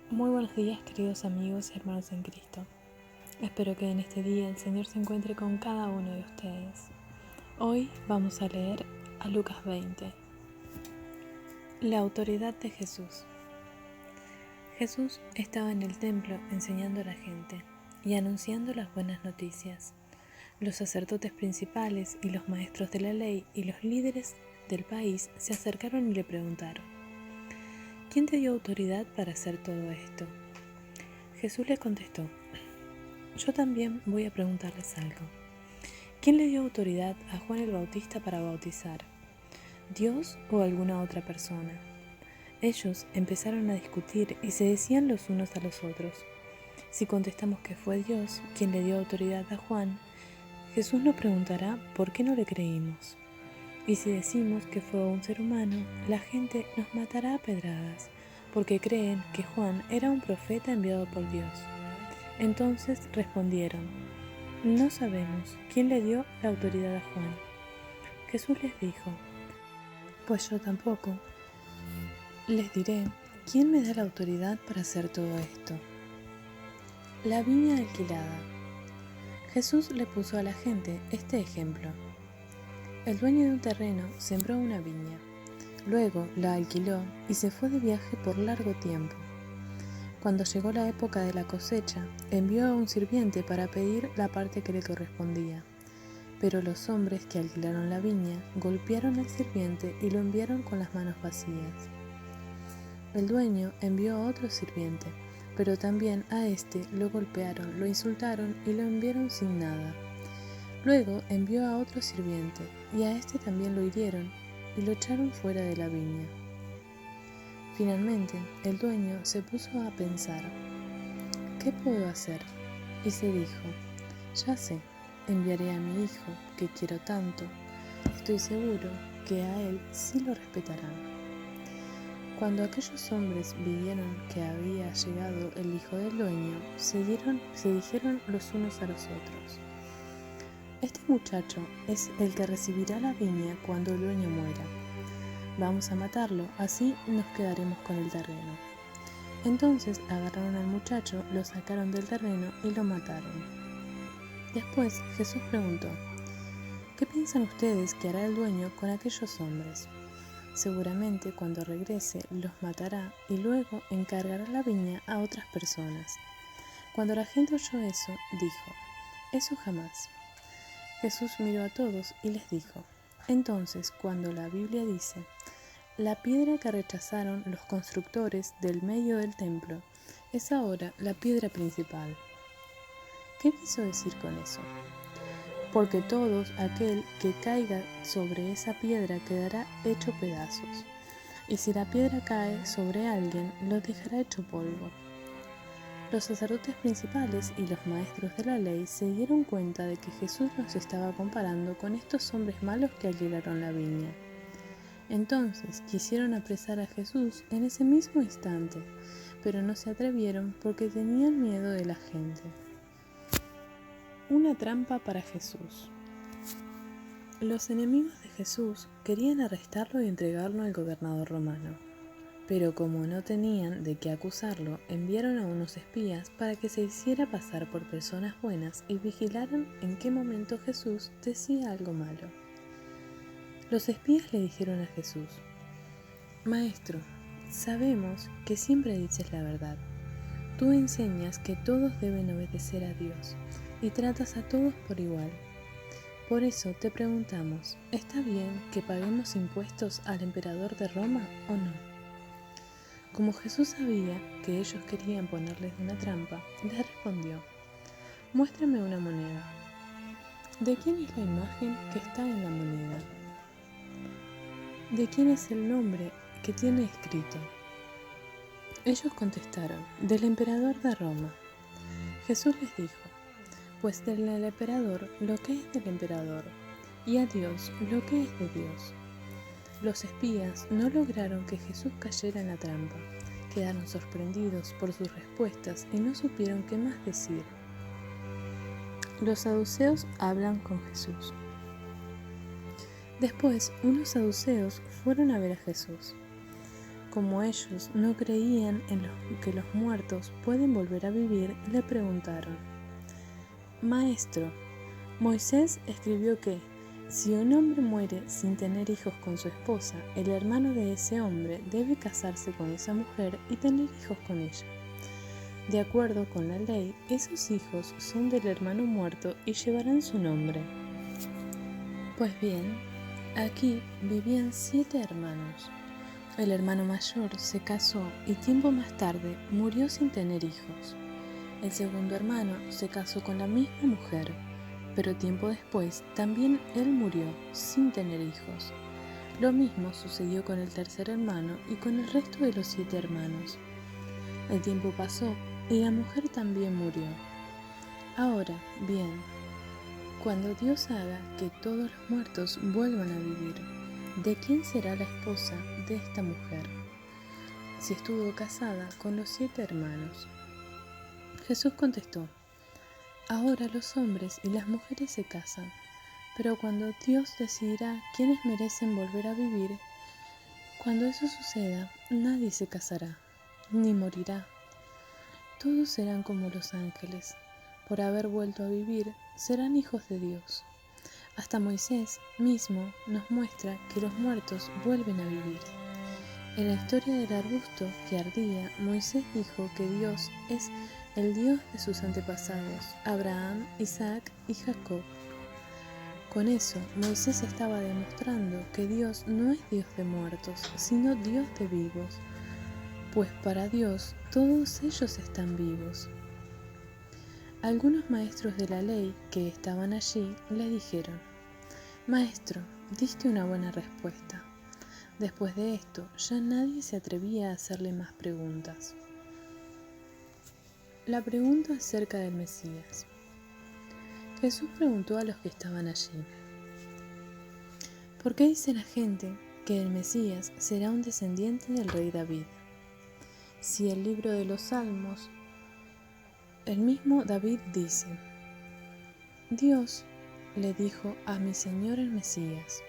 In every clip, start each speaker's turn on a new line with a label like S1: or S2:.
S1: Muy buenos días, queridos amigos y hermanos en Cristo. Espero que en este día el Señor se encuentre con cada uno de ustedes. Hoy vamos a leer a Lucas 20. La autoridad de Jesús. Jesús estaba en el templo enseñando a la gente y anunciando las buenas noticias. Los sacerdotes principales y los maestros de la ley y los líderes del país se acercaron y le preguntaron: ¿quién te dio autoridad para hacer todo esto? Jesús les contestó: yo también voy a preguntarles algo. ¿Quién le dio autoridad a Juan el Bautista para bautizar? ¿Dios o alguna otra persona? Ellos empezaron a discutir y se decían los unos a los otros: si contestamos que fue Dios quien le dio autoridad a Juan, Jesús nos preguntará por qué no le creímos. Y si decimos que fue un ser humano, la gente nos matará a pedradas, porque creen que Juan era un profeta enviado por Dios. Entonces respondieron: no sabemos quién le dio la autoridad a Juan. Jesús les dijo: pues yo tampoco. Les diré quién me da la autoridad para hacer todo esto. La viña alquilada. Jesús le puso a la gente este ejemplo. El dueño de un terreno sembró una viña, luego la alquiló y se fue de viaje por largo tiempo. Cuando llegó la época de la cosecha, envió a un sirviente para pedir la parte que le correspondía. Pero los hombres que alquilaron la viña golpearon al sirviente y lo enviaron con las manos vacías. El dueño envió a otro sirviente, pero también a este lo golpearon, lo insultaron y lo enviaron sin nada. Luego envió a otro sirviente, y a este también lo hirieron y lo echaron fuera de la viña. Finalmente, el dueño se puso a pensar: ¿qué puedo hacer? Y se dijo: ya sé, enviaré a mi hijo, que quiero tanto. Estoy seguro que a él sí lo respetarán. Cuando aquellos hombres vieron que había llegado el hijo del dueño, se dijeron los unos a los otros: este muchacho es el que recibirá la viña cuando el dueño muera. Vamos a matarlo, así nos quedaremos con el terreno. Entonces agarraron al muchacho, lo sacaron del terreno y lo mataron. Después Jesús preguntó: ¿qué piensan ustedes que hará el dueño con aquellos hombres? Seguramente cuando regrese los matará y luego encargará la viña a otras personas. Cuando la gente oyó eso, dijo: eso jamás. Jesús miró a todos y les dijo: entonces, cuando la Biblia dice: la piedra que rechazaron los constructores del medio del templo es ahora la piedra principal, ¿qué quiso decir con eso? Porque todo aquel que caiga sobre esa piedra quedará hecho pedazos, y si la piedra cae sobre alguien, lo dejará hecho polvo. Los sacerdotes principales y los maestros de la ley se dieron cuenta de que Jesús los estaba comparando con estos hombres malos que alquilaron la viña. Entonces quisieron apresar a Jesús en ese mismo instante, pero no se atrevieron porque tenían miedo de la gente. Una trampa para Jesús. Los enemigos de Jesús querían arrestarlo y entregarlo al gobernador romano, pero como no tenían de qué acusarlo, enviaron a unos espías para que se hiciera pasar por personas buenas y vigilaran en qué momento Jesús decía algo malo. Los espías le dijeron a Jesús: Maestro, sabemos que siempre dices la verdad. Tú enseñas que todos deben obedecer a Dios y tratas a todos por igual. Por eso te preguntamos: ¿está bien que paguemos impuestos al emperador de Roma o no? Como Jesús sabía que ellos querían ponerles una trampa, les respondió: muéstrame una moneda. ¿De quién es la imagen que está en la moneda? ¿De quién es el nombre que tiene escrito? Ellos contestaron: del emperador de Roma. Jesús les dijo: pues del emperador lo que es del emperador, y a Dios lo que es de Dios. Los espías no lograron que Jesús cayera en la trampa, quedaron sorprendidos por sus respuestas y no supieron qué más decir. Los saduceos hablan con Jesús. Después, unos saduceos fueron a ver a Jesús. como ellos no creían en que los muertos pueden volver a vivir, le preguntaron: Maestro, Moisés escribió que si un hombre muere sin tener hijos con su esposa, el hermano de ese hombre debe casarse con esa mujer y tener hijos con ella. De acuerdo con la ley, esos hijos son del hermano muerto y llevarán su nombre. Pues bien, aquí vivían 7 hermanos. El hermano mayor se casó y tiempo más tarde murió sin tener hijos. El segundo hermano se casó con la misma mujer, pero tiempo después también él murió sin tener hijos. Lo mismo sucedió con el tercer hermano y con el resto de los 7 hermanos. El tiempo pasó y la mujer también murió. Ahora, bien, cuando Dios haga que todos los muertos vuelvan a vivir, ¿de quién será la esposa de esta mujer, si estuvo casada con los 7 hermanos? Jesús contestó: Ahora los hombres y las mujeres se casan, pero cuando Dios decidirá quiénes merecen volver a vivir, cuando eso suceda, nadie se casará, ni morirá. Todos serán como los ángeles. Por haber vuelto a vivir, serán hijos de Dios. Hasta Moisés mismo nos muestra que los muertos vuelven a vivir. En la historia del arbusto que ardía, Moisés dijo que Dios es el Dios de sus antepasados, Abraham, Isaac y Jacob. Con eso, Moisés estaba demostrando que Dios no es Dios de muertos, sino Dios de vivos, pues para Dios todos ellos están vivos. Algunos maestros de la ley que estaban allí le dijeron: Maestro, diste una buena respuesta. Después de esto, ya nadie se atrevía a hacerle más preguntas. La pregunta acerca del Mesías. Jesús preguntó a los que estaban allí: ¿Por qué dice la gente que el Mesías será un descendiente del rey David? Si el libro de los Salmos, el mismo David dice: Dios le dijo a mi Señor el Mesías: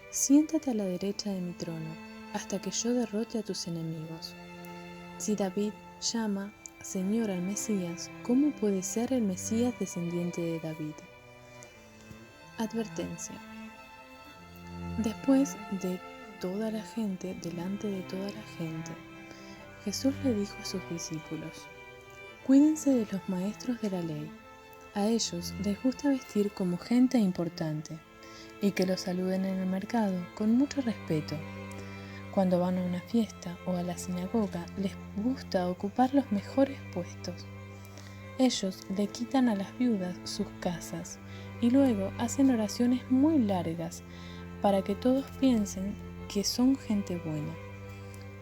S1: Siéntate a la derecha de mi trono, hasta que yo derrote a tus enemigos. Si David llama Señor al Mesías, ¿cómo puede ser el Mesías descendiente de David? Advertencia. Después de toda la gente, delante de toda la gente, Jesús le dijo a sus discípulos: Cuídense de los maestros de la ley. A ellos les gusta vestir como gente importante y que los saluden en el mercado con mucho respeto. Cuando van a una fiesta o a la sinagoga, les gusta ocupar los mejores puestos. Ellos le quitan a las viudas sus casas y luego hacen oraciones muy largas para que todos piensen que son gente buena.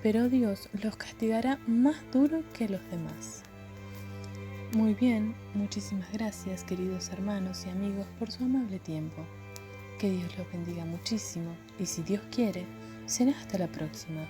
S1: Pero Dios los castigará más duro que los demás. Muy bien, muchísimas gracias, queridos hermanos y amigos, por su amable tiempo. Que Dios los bendiga muchísimo y si Dios quiere, será hasta la próxima.